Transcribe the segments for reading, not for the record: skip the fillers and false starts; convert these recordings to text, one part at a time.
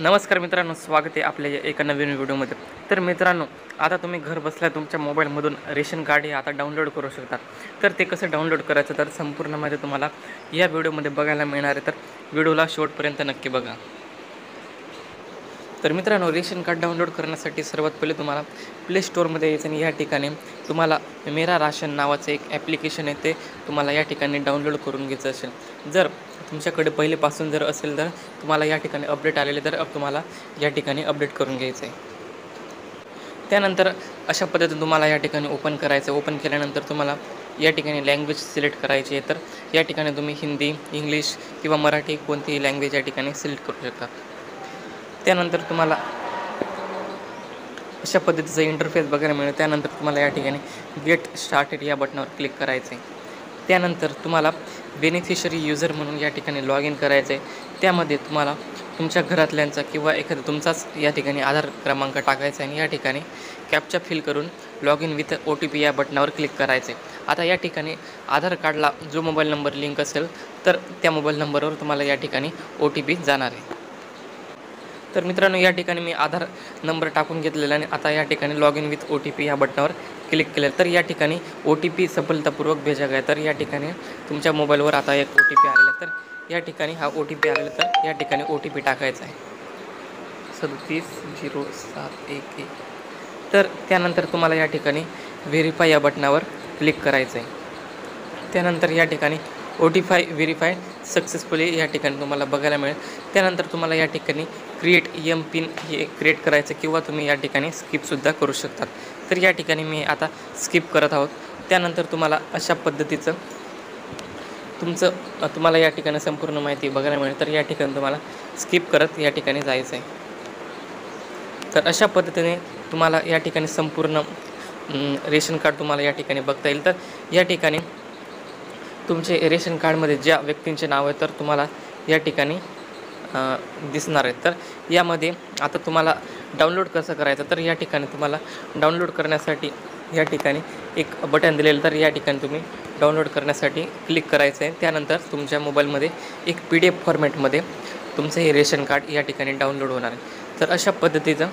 नमस्कार मित्रांनो, स्वागत आहे आपल्या एका नवीन व्हिडिओमध्ये. तर मित्रांनो, आता तुम्ही घर बसल्या तुमच्या मोबाईलमधून रेशन कार्ड हे आता डाउनलोड करू शकता. तर ते कसं डाउनलोड करायचं तर संपूर्ण माहिती तुम्हाला या व्हिडिओमध्ये बघायला मिळणार आहे. तर व्हिडिओला शेवटपर्यंत नक्की बघा. तर मित्रांनो, रेशन कार्ड डाउनलोड करण्यासाठी सर्वात पहिले तुम्हाला प्ले स्टोअरमध्ये यायचं आणि या ठिकाणी तुम्हाला मेरा राशन नावाचं एक ॲप्लिकेशन आहे, ते तुम्हाला या ठिकाणी डाउनलोड करून घ्यायचं असेल. जर तुमच्याकडे पहिलेपासून जर असेल तर तुम्हाला या ठिकाणी अपडेट आलेले तर तुम्हाला या ठिकाणी अपडेट करून घ्यायचं आहे. त्यानंतर अशा पद्धतीने तुम्हाला या ठिकाणी ओपन करायचं. ओपन केल्यानंतर तुम्हाला या ठिकाणी लँग्वेज सिलेक्ट करायची आहे. तर या ठिकाणी तुम्ही हिंदी, इंग्लिश किंवा मराठी कोणतीही लँग्वेज या ठिकाणी सिलेक्ट करू शकता. त्यानंतर तुम्हाला अशा पद्धतीचा इंटरफेस बघायला मिळेल. त्यानंतर तुम्हाला या ठिकाणी गेट स्टार्टेड या बटनावर क्लिक करायचं आहे. त्यानंतर तुम्हाला बेनिफिशरी युजर म्हणून या ठिकाणी लॉग इन करायचं आहे. त्यामध्ये तुम्हाला तुमच्या घरातल्यांचा किंवा एखादा तुमचाच या ठिकाणी आधार क्रमांक टाकायचा आहे आणि या ठिकाणी कॅप्चा फिल करून लॉग इन विथ OTP या बटनावर क्लिक करायचे. आता या ठिकाणी आधार कार्डला जो मोबाईल नंबर लिंक असेल तर त्या मोबाईल नंबरवर तुम्हाला या ठिकाणी OTP जाणार आहे. तर मित्रांनो, या ठिकाणी मी आधार नंबर टाकून घेतलेला आणि आता या ठिकाणी लॉग इन विथ OTP या बटनावर क्लिक केलं. तर या ठिकाणी OTP सफलतापूर्वक भेजा गया. तर या ठिकाणी तुमच्या मोबाईलवर आता एक OTP आलेला. तर या ठिकाणी हा OTP आलेला, तर या ठिकाणी OTP टाकायचा आहे 370711. तर त्यानंतर तुम्हाला या ठिकाणी व्हेरीफाय या बटनावर क्लिक करायचं आहे. त्यानंतर या ठिकाणी व्हेरीफाय सक्सेसफुली या ठिकाणी तुम्हाला बघायला मिळेल. त्यानंतर तुम्हाला या ठिकाणी क्रिएट पिन हे क्रिएट करायचं किंवा तुम्ही या ठिकाणी स्किपसुद्धा करू शकतात. तर या ठिकाणी मी आता स्किप करत आहोत. त्यानंतर तुम्हाला अशा पद्धतीचं तुम्हाला या ठिकाणी संपूर्ण माहिती बघायला मिळेल. तर या ठिकाणी तुम्हाला स्किप करत या ठिकाणी जायचं आहे. तर अशा पद्धतीने तुम्हाला या ठिकाणी संपूर्ण रेशन कार्ड तुम्हाला या ठिकाणी बघता येईल. तर या ठिकाणी तुमचे रेशन कार्डमध्ये ज्या व्यक्तींचे नाव आहे तर तुम्हाला या ठिकाणी दिसणार आहेत. तर यामध्ये आता तुम्हाला डाउनलोड कसं करायचं तर या ठिकाणी तुम्हाला डाउनलोड करण्यासाठी या ठिकाणी एक बटन दिलेलं. तर या ठिकाणी तुम्ही डाउनलोड करण्यासाठी क्लिक करायचं आहे. त्यानंतर तुमच्या मोबाईलमध्ये एक PDF फॉर्मॅटमध्ये तुमचं हे रेशन कार्ड या ठिकाणी डाउनलोड होणार आहे. तर अशा पद्धतीचं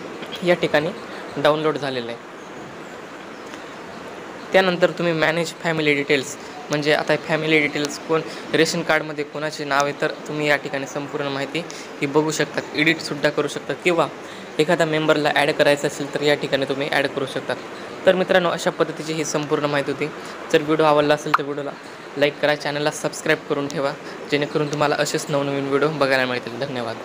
या ठिकाणी डाउनलोड झालेलं आहे. त्यानंतर तुम्ही मॅनेज फॅमिली डिटेल्स म्हणजे आता फॅमिली डिटेल्स रेशन कार्डमध्ये कोणाचे नाव आहे तर तुम्ही या ठिकाणी संपूर्ण माहिती ही बघू शकता. एडिटसुद्धा करू शकता किंवा एखादा मेंबरला ॲड करायचं असेल तर या ठिकाणी तुम्ही ॲड करू शकता. तर मित्रांनो, अशा पद्धतीची ही संपूर्ण माहिती होती. जर व्हिडिओ आवडला असेल तर व्हिडिओला लाईक करा, चॅनलला सबस्क्राईब करून ठेवा, जेणेकरून तुम्हाला असेच नवनवीन व्हिडिओ बघायला मिळतील. धन्यवाद.